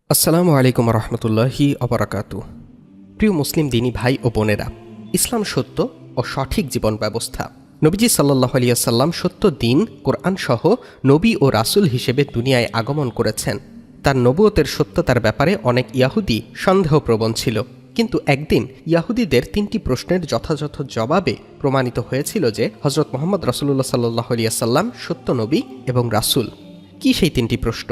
আসসালামু আলাইকুম রহমতুল্লাহি অবরাকাতু। প্রিয় মুসলিম দিনী ভাই ও বোনেরা, ইসলাম সত্য ও সঠিক জীবন ব্যবস্থা। নবীজি সাল্লাল্লাহু আলাইহি ওয়াসাল্লাম সত্য দিন কোরআন সহ নবী ও রাসূল হিসেবে দুনিয়ায় আগমন করেছেন। তার নবুয়তের সত্যতার ব্যাপারে অনেক ইয়াহুদি সন্দেহপ্রবণ ছিল, কিন্তু একদিন ইয়াহুদিদের ৩টি প্রশ্নের যথাযথ জবাবে প্রমাণিত হয়েছিল যে হযরত মুহাম্মদ রাসূলুল্লাহ সাল্লাল্লাহু আলাইহি ওয়াসাল্লাম সত্য নবী এবং রাসূল। কি সেই ৩টি প্রশ্ন,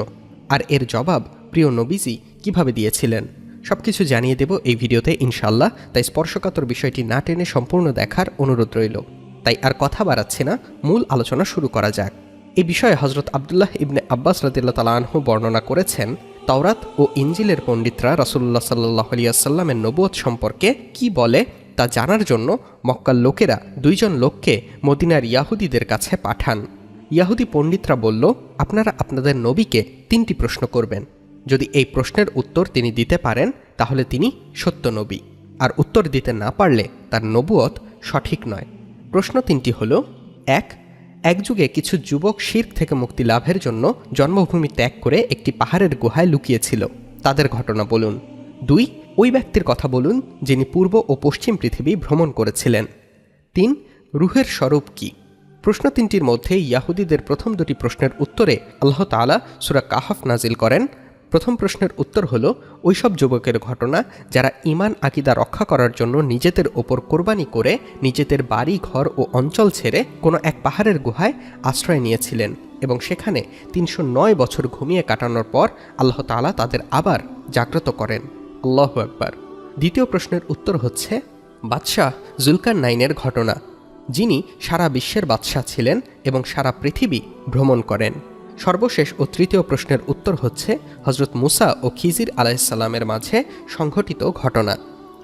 আর এর জবাব প্রিয় নবীজি কিভাবে দিয়েছিলেন, সবকিছু জানিয়ে দেব এই ভিডিওতে ইনশাআল্লাহ। তাই স্পর্শকাতর বিষয়টি না টেনে সম্পূর্ণ দেখার অনুরোধ রইল। তাই আর কথা বাড়াচ্ছি না, মূল আলোচনা শুরু করা যাক। এই বিষয়ে হযরত আব্দুল্লাহ ইবনে আব্বাস রাদিয়াল্লাহু তাআলা আনহু বর্ণনা করেছেন, তাওরাত ও ইনজিলের পণ্ডিতরা রাসূলুল্লাহ সাল্লাল্লাহু আলাইহি ওয়াসাল্লামের নবুয়ত সম্পর্কে কি বলে তা জানার জন্য মক্কার লোকেরা ২ জন লোককে মদিনার ইয়াহুদিদের কাছে পাঠান। ইয়াহুদি পণ্ডিতরা বলল, আপনারা আপনাদের নবীকে ৩টি প্রশ্ন করবেন। যদি এই প্রশ্নের উত্তর তিনি দিতে পারেন তাহলে তিনি সত্য নবী, আর উত্তর দিতে না পারলে তার নবুয়ত সঠিক নয়। প্রশ্ন ৩টি হল: এক যুগে কিছু যুবক শিরক থেকে মুক্তি লাভের জন্য জন্মভূমি ত্যাগ করে একটি পাহাড়ের গুহায় লুকিয়েছিল, তাদের ঘটনা বলুন। ২ ওই ব্যক্তির কথা বলুন যিনি পূর্ব ও পশ্চিম পৃথিবী ভ্রমণ করেছিলেন। ৩ রূহের স্বরূপ কি? প্রশ্ন ৩টির মধ্যে ইয়াহুদিদের প্রথম ২টি প্রশ্নের উত্তরে আল্লাহ তাআলা সূরা কাহফ নাজিল করেন। প্রথম প্রশ্নের উত্তর হল ওইসব যুবকের ঘটনা যারা ঈমান আকীদা রক্ষা করার জন্য নিজেদের ওপর কোরবানি করে নিজেদের বাড়ি ঘর ও অঞ্চল ছেড়ে কোনো এক পাহাড়ের গুহায় আশ্রয় নিয়েছিলেন এবং সেখানে ৩০৯ বছর ঘুমিয়ে কাটানোর পর আল্লাহ তাআলা তাদের আবার জাগ্রত করেন। আল্লাহু আকবার। দ্বিতীয় প্রশ্নের উত্তর হচ্ছে বাদশাহ জুলকারনাইনের ঘটনা, যিনি সারা বিশ্বের বাদশাহ ছিলেন এবং সারা পৃথিবী ভ্রমণ করেন। সর্বশেষ ও তৃতীয় প্রশ্নের উত্তর হচ্ছে হযরত মুসা ও খিজির আলাইহিসসালামের মাঝে সংঘটিত ঘটনা।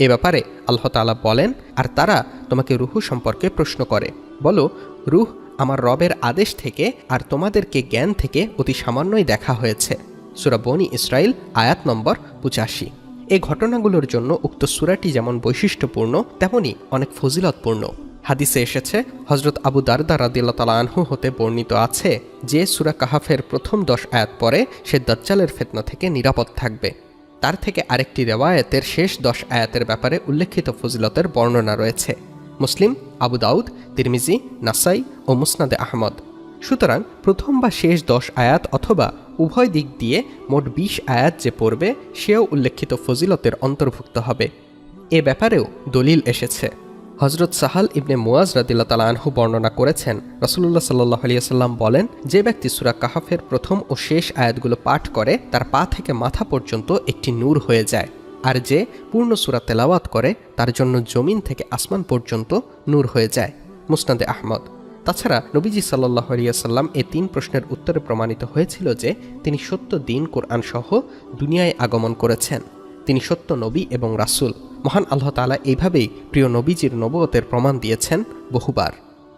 এ ব্যাপারে আল্লাহ তাআলা বলেন, আর তারা তোমাকে রূহ সম্পর্কে প্রশ্ন করে, বলো, রূহ আমার রবের আদেশ থেকে আর তোমাদেরকে জ্ঞান থেকে অতি সামান্যই দেখা হয়েছে। সূরা বনী ইসরাইল আয়াত নম্বর ৮৫। এই ঘটনাগুলোর জন্য উক্ত সূরাটি যেমন বৈশিষ্ট্যপূর্ণ তেমনি অনেক ফজিলতপূর্ণ। হাদিসে এসেছে, হযরত আবু দারদা রাদিয়াল্লাহু তাআলা আনহু হতে বর্ণিত আছে যে সূরা কাহফের প্রথম ১০ আয়াত পরে সে দাজ্জালের ফিতনা থেকে নিরাপদ থাকবে। তার থেকে আরেকটি রিওয়ায়াতের শেষ ১০ আয়াতের ব্যাপারে উল্লেখিত ফজিলতের বর্ণনা রয়েছে মুসলিম, আবু দাউদ, তিরমিজি, নাসাই ও মুসনাদে আহমদ। সুতরাং প্রথম বা শেষ ১০ আয়াত অথবা উভয় দিক দিয়ে মোট ২০ আয়াত যে পড়বে সেও উল্লেখিত ফজিলতের অন্তর্ভুক্ত হবে। এ ব্যাপারেও দলিল এসেছে। হযরত সাহাল ইবনে মুয়াজ রাদিয়াল্লাহু তাআলা আনহু বর্ণনা করেছেন, রাসূলুল্লাহ সাল্লাল্লাহু আলাইহি ওয়াসাল্লাম বলেন, যে ব্যক্তি সূরা কাহফের প্রথম ও শেষ আয়াতগুলো পাঠ করে তার পা থেকে মাথা পর্যন্ত একটি নূর হয়ে যায়, আর যে পূর্ণ সূরা তেলাওয়াত করে তার জন্য জমিন থেকে আসমান পর্যন্ত নূর হয়ে যায়। মুসনাদে আহমদ। তাছাড়া নবীজি সাল্লাল্লাহু আলাইহি ওয়াসাল্লাম এই ৩ প্রশ্নের উত্তরে প্রমাণিত হয়েছিল যে তিনি সত্য দিন কোরআন সহ দুনিয়ায় আগমন করেছেন। তিনি সত্য নবী এবং রাসূল। মহান আল্লাহ তাআলা এইভাবেই প্রিয় নবীজির নবুয়তের প্রমাণ দিয়েছেন বহুবার।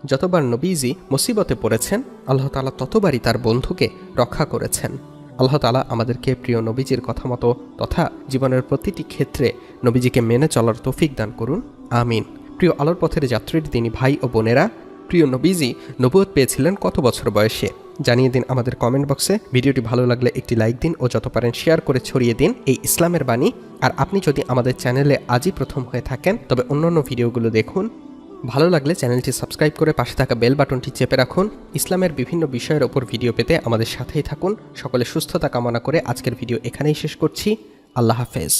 যতবার নবীজি মুসিবতে পড়েছেন আল্লাহ তাআলা ততবারই তার বন্ধুকে রক্ষা করেছেন। আল্লাহ তাআলা আমাদেরকে প্রিয় নবীজির কথা মতো তথা জীবনের প্রতিটি ক্ষেত্রে নবীজিকে মেনে চলার তৌফিক দান করুন, আমিন। প্রিয় আলোর পথের যাত্রীর দিনী ভাই ও বোনেরা, প্রিয় নবীজি নবুয়ত পেয়েছিলেন কত বছর বয়সে? জানিয়ে দিন আমাদের কমেন্ট বক্সে। ভিডিওটি ভালো লাগলে একটি লাইক দিন ও যত পারেন শেয়ার করে ছড়িয়ে দিন এই ইসলামের বাণী। আর আপনি যদি আমাদের চ্যানেলে আজই প্রথম হয়ে থাকেন তবে অন্যান্য ভিডিওগুলো দেখুন। ভালো লাগলে চ্যানেলটি সাবস্ক্রাইব করে পাশে থাকা বেল বাটনটি চেপে রাখুন। ইসলামের বিভিন্ন বিষয়ের ওপর ভিডিও পেতে আমাদের সাথেই থাকুন। সকলে সুস্থতা কামনা করে আজকের ভিডিও এখানেই শেষ করছি। আল্লাহ হাফেজ।